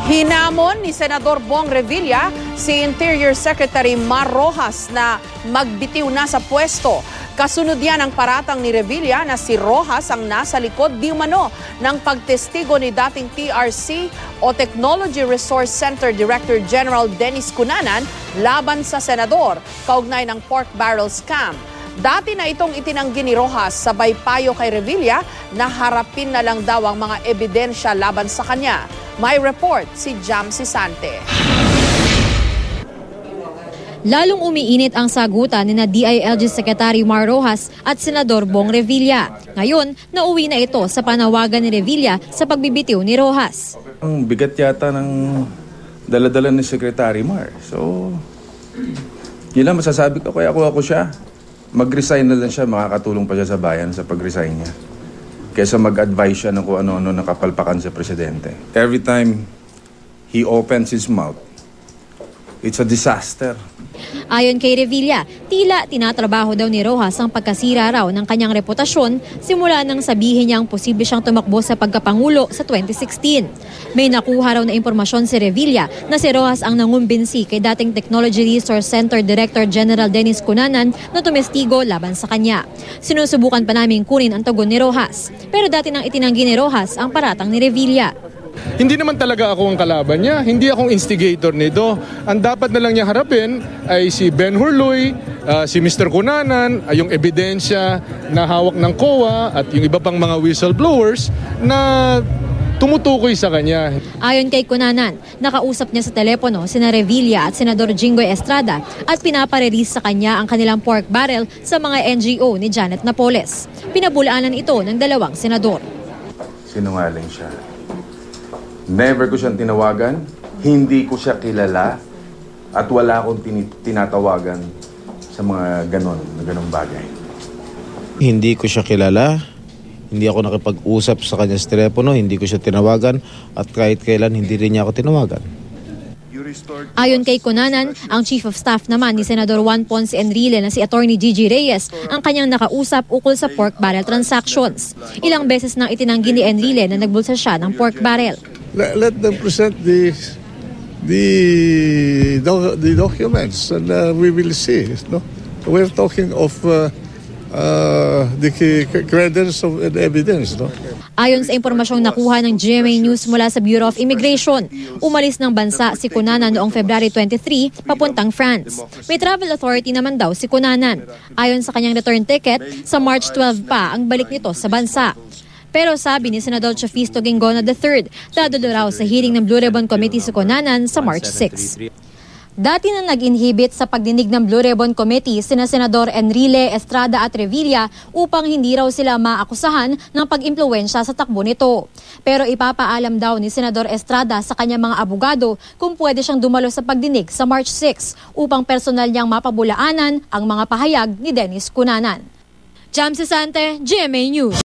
Hinamon ni Senador Bong Revilla si Interior Secretary Mar Rojas na magbitiw na sa pwesto. Kasunod yan ang paratang ni Revilla na si Rojas ang nasa likod di umano ng pagtestigo ni dating TRC o Technology Resource Center Director General Dennis Cunanan laban sa senador kaugnay ng pork barrel scam. Dati na itong itinanggi ni Rojas sabay payo kay Revilla na harapin na lang daw ang mga ebidensya laban sa kanya. May report si Jam Sisante. Lalong umiinit ang sagutan ni DILG Secretary Mar Rojas at Senador Bong Revilla. Ngayon, nauwi na ito sa panawagan ni Revilla sa pagbibitiw ni Rojas. Ang bigat yata ng dala-dala ni Secretary Mar. So, yun lang masasabi ko, kaya ako siya. Mag-resign na lang siya, makakatulong pa siya sa bayan sa pag-resign niya. Kaysa mag-advise siya ng kung ano-ano nakapalpakan sa presidente. Every time he opens his mouth, it's a disaster. Ayon kay Revilla, tila tinatrabaho daw ni Rojas ang pagkasira raw ng kanyang reputasyon simula nang sabihin niyang posible siyang tumakbo sa pagkapangulo sa 2016. May nakuha raw na impormasyon si Revilla na si Rojas ang nangumbinsi kay dating Technology Resource Center Director General Dennis Cunanan na tumestigo laban sa kanya. Sinusubukan pa namin kunin ang tugon ni Rojas. Pero dati nang itinanggi ni Rojas ang paratang ni Revilla. Hindi naman talaga ako ang kalaban niya. Hindi akong instigator nito. Ang dapat na lang niya harapin ay si Ben Hurloy, si Mr. Cunanan, ay yung ebidensya na hawak ng COA at yung iba pang mga whistleblowers na tumutukoy sa kanya. Ayon kay Cunanan, nakausap niya sa telepono sina Revilla at Senador Jinggoy Estrada at pinaparelease sa kanya ang kanilang pork barrel sa mga NGO ni Janet Napoles. Pinabulaanan ito ng dalawang senador. Sinungaling siya. Never ko siyang tinawagan, hindi ko siya kilala, at wala akong tinatawagan sa mga ganong bagay. Hindi ko siya kilala, hindi ako nakipag-usap sa kanya sa telepono, hindi ko siya tinawagan, at kahit kailan hindi rin niya ako tinawagan. Ayon kay Cunanan, ang Chief of Staff naman ni Senador Juan Ponce Enrile na si Attorney Gigi Reyes ang kanyang nakausap ukol sa pork barrel transactions. Ilang beses nang itinanggi ni Enrile na nagbulsa siya ng pork barrel. Let them present the documents and we will see. No? We're talking of the credence of the evidence. No? Ayon sa impormasyong nakuha ng GMA News mula sa Bureau of Immigration, umalis ng bansa si Cunanan noong February 23 papuntang France. May travel authority naman daw si Cunanan. Ayon sa kanyang return ticket, sa March 12 pa ang balik nito sa bansa. Pero sabi ni Senador Chafisto Guingona III, dadalo raw sa hearing ng Blue Ribbon Committee si Cunanan sa March 6. Dati na nag-inhibit sa pagdinig ng Blue Ribbon Committee sina Senador Enrile, Estrada at Revilla upang hindi raw sila maakusahan ng pag-impluwensya sa takbo nito. Pero ipapaalam daw ni Senador Estrada sa kanyang mga abogado kung pwede siyang dumalo sa pagdinig sa March 6 upang personal niyang mapabulaanan ang mga pahayag ni Dennis Cunanan. Jam Sisante, GMA News.